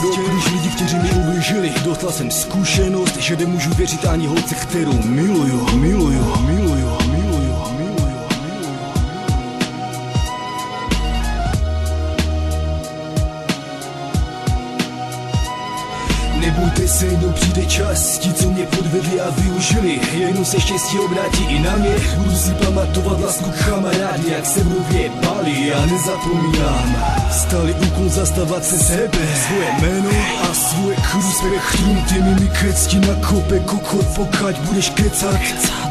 Když lidi, kteří mi ublížili, dostal jsem zkušenost, že nemůžu věřit ani holce, kterou miluju. Nebojte se, jednou přijde čas, ti, co mě podvedli a využili, jednou se štěstí obrátí i na mě. Budu si pamatovat lásku kamarády, jak se mnou věbali, já nezapomínám. Stali úkol zastávat se sebe, svoje jméno a svoje crew spektrum. Ty mi kecti na kope kokot, pokud budeš kecat,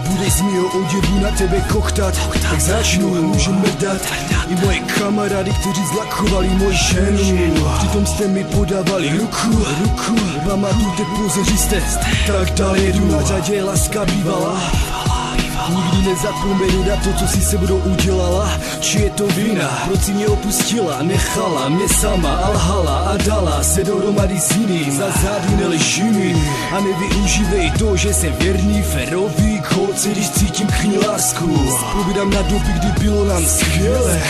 budeš z mýho oděvu na tebe kochtat. Tak začnu, můžeme dát i moje kamarády, kteří zlakovali moji ženu. Přitom jste mi podávali ruku. Pamatujte pouze, že jste tak dál jedu na řadě, láska bývala. Nikdy nezapomenu na to, co si se mnou udělala. Či je to vina, proč si mě opustila, nechala mě sama a lhala a dala se dohromady s jiným. Za zády nelži mi a nevyužívej to, že jsem věrný, ferový holce, když cítím k ní lásku. Vzpomínám na doby, kdy bylo nám skvěle.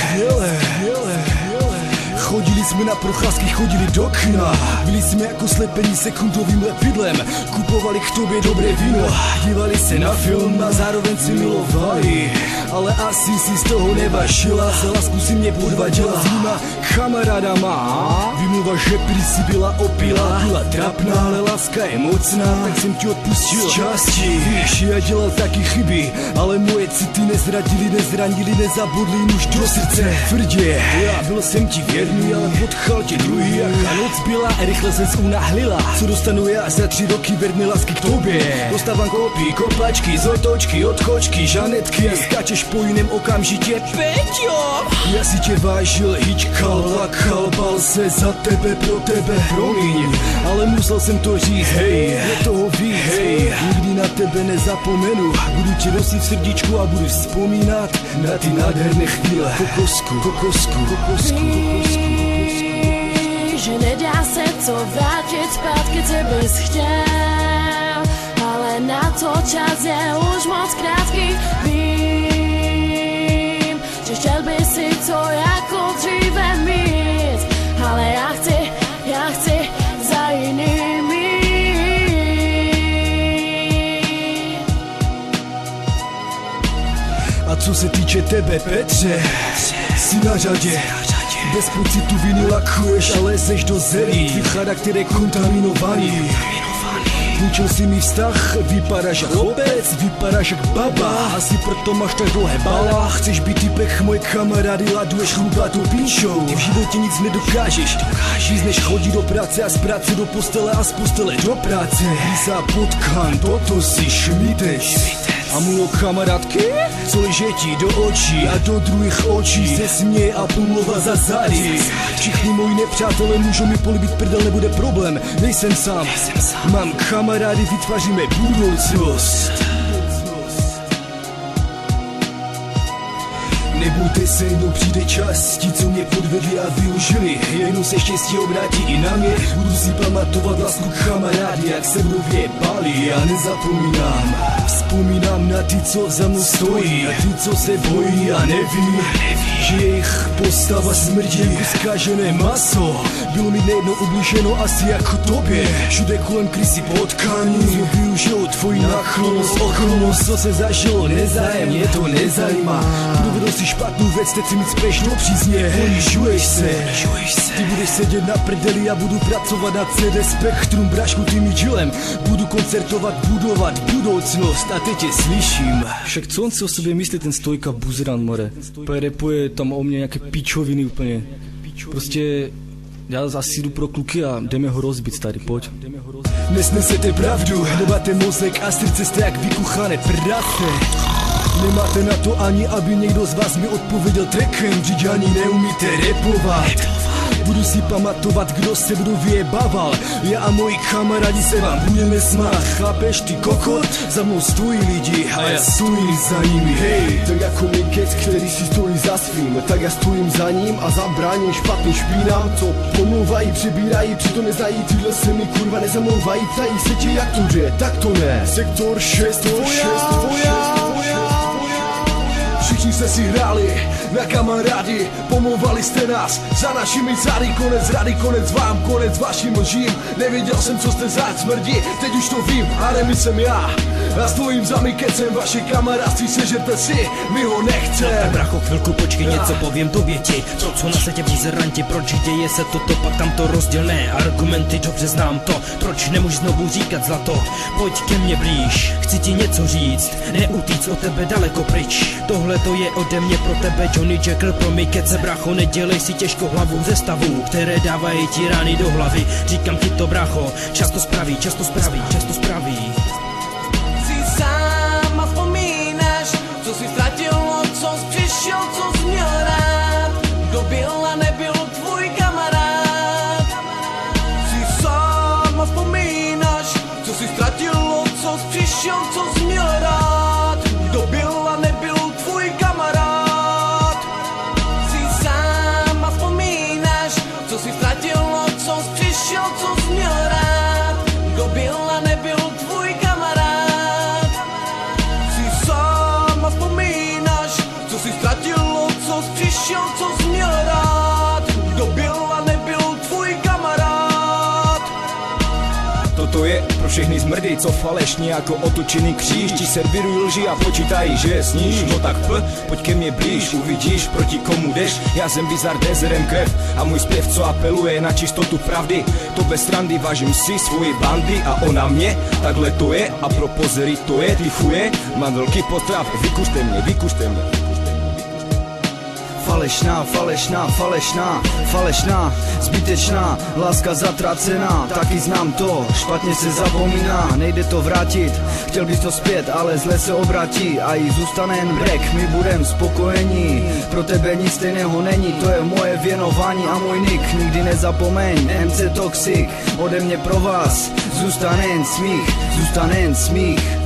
Chodili jsme na procházky, chodili do kina. Byli jsme jako slepení sekundovým lepidlem. Kupovali k tobě dobré víno, dívali se na film a zároveň si milovali. Ale asi si z toho nevažila, za lásku si mě podvadila s mýma kamarádama. Vymluva, že prý si byla opila, byla trapná, ale láska je mocná, tak jsem ti odpustil. Z části, víš, já dělal taky chyby, ale moje city nezranili, nezabodli nůž do srdce. Tvrdě, já byl jsem ti věrný, ale potkal tě druhý, a noc byla a rychle ses unahlila. Co dostanu já za 3 roky věrné lásky k tobě? Dostávám kopí, kopačky, zotočky, odkočky, žanetky a skáčeš po jiném okamžitě. Peťo! Já si tě vážil, hýčkal, plakal, bal se za tebe, pro tebe, promiň, ale musel jsem to říct, hej, je toho víc, hej, nikdy na tebe nezapomenu, budu tě nosit v srdíčku a budu vzpomínat na ty nádherné chvíle. Kokosku. Že nedá se to vrátit zpátky, co bys chtěl, ale na to čas je už moc krátký. Vím, že chtěl by si to jako dříve mít, ale já chci za jinými. A co se týče tebe, Petře, jsi na řadě. Bez pocitu viny lakuješ, ale seš do zelí. Tvý charakter je kontaminovaný. Zničil si mi vztah, vypadáš jak chlopec, vypadáš jak baba. Asi proto máš tak dlouhé bala. Chceš být typek, moje kamarády, laduješ chlubatou píšou. Ty v životě nic nedokážeš, víc než chodit do práce a z práce do postele a z postele do práce. Líza potkan, toto si šmíteš. A můj kamarádky, co leže ti do očí a do druhých očí se směje a pomlouvá za zády. Všichni moji nepřátelé můžou mi políbit prdel, nebude problém, nejsem sám. Mám kamarády, vytváříme budoucnost. Nebojte se, jednou přijde čas, ti, co mě podvedli a využili, jednou se štěstí obrátí i na mě. Budu si pamatovat lásku kamarády, jak se mnou věbali, já nezapomínám. Vzpomínám na ty, co za mnou stojí, a ty, co se bojí a neví, že jejich postava smrdí jako zkažené maso. Bylo mi nejednou ublíženo, asi jako tobě. Všude kolem krysy potkaní, využijou tvoji náchylnost, okolnost. Co se zažilo, nezájem, mě to nezajímá. Provedl si špatnou věc, teď si mi spěšnou přízně. Ponižuješ se, ty budeš sedět na prdeli a budu pracovat na CD Spektrum, brášku ty mi džilem. Budu koncertovat, budovat budoucnost a teď tě slyším. Však co on si o sobě myslí, ten Stojka Buzeran, more? Repuje tam o mě nějaké píčoviny úplně. Prostě já asi jdu pro kluky a jdeme ho rozbít, starý, pojď. Nesnesete pravdu, nemáte mozek a srdce jste jak vykuchané prase. Nemáte na to ani, aby někdo z vás mi odpověděl trackem, vždyť ani neumíte rapovat. Budu si pamatovat, kdo se mnou vyjebával. Já a moji kamarádi se vám budeme smát. Chápeš, ty kokot? Za mnou stojí lidi a já stojím za nimi. Hej, tak jako Mikec, který si stojí za svým, tak já stojím za ním a zabráním špatným špínám, co pomlouvají, přebírají, přitom neznají, tyhle se mi kurva nezamlouvají, ptají se tě, jak to jde, tak to ne. Sektor 6, tvoja. Všichni jste si hráli na kamarády, pomlouvali jste nás za našimi zády, konec rady, konec vám, konec vašim lžím. Nevěděl jsem, co jste za smrdi, teď už to vím, ale my jsem já. A stojím za mikecem, vaše kamarádství sežerte si, my ho nechcem. Bracho, chvilku počkej, něco povím tobě ti. To, co na světě buzeranti, proč děje se toto, pak tam to rozdělné argumenty, dobře znám to. Proč nemůžu znovu říkat zlato, pojď ke mně blíž, chci ti něco říct, neutíct od tebe daleko pryč. Tohle to je ode mě pro tebe Johnny Jackal, pro mikece bracho, nedělej si těžkou hlavu ze stavů, které dávají ti rány do hlavy. Říkám ti to bracho, často spraví, často spraví, často spraví. Sám a vzpomínáš, co jsi ztratil, co jsi přišel, co jsi měl rád. Kdo byl a nebyl tvůj kamarád. Jsi sám a vzpomínáš, co jsi ztratil, co jsi přišel, co jsi měl rád. Kdo byl a nebyl tvůj kamarád. Jsi sám a vzpomínáš, co jsi ztratil, co jsi přišel, co jsi měl rád. Kdo byl a nebyl tvůj kamarád. Co jsi ztratil, co jsi přišel, co jsi měl rád. Kdo byl a nebyl tvůj kamarád. Toto je pro všechny zmrdy, co falešně jako otočený kříž ti servirují lži a počítají, že je sníš. No tak pojď ke mně blíž, uvidíš, proti komu jdeš. Já jsem bizar, dezerem krev a můj zpěv, co apeluje na čistotu pravdy. To bez randy, vážím si svoji bandy a ona mě, takhle to je. A pro pozery to je, ty chuje, mám velký potrav, vykušte mě, vykušte mě. Falešná, falešná, falešná, falešná, zbytečná, láska zatracená, taky znám to, špatně se zapomíná, nejde to vrátit, chtěl bys to zpět, ale zle se obratí a jí zůstane jen brek, my budem spokojení, pro tebe nic stejného není, to je moje věnování a můj nick, nikdy nezapomeň, MC Toxic, ode mě pro vás, zůstane jen smích, zůstane jen smích.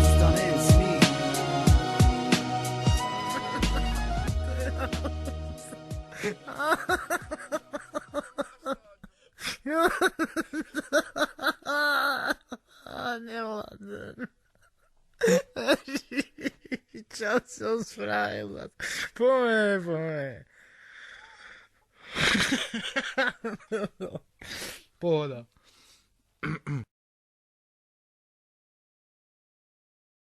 Nevládnem. Čas jsem zfrajovat. Pomeň. Pohoda.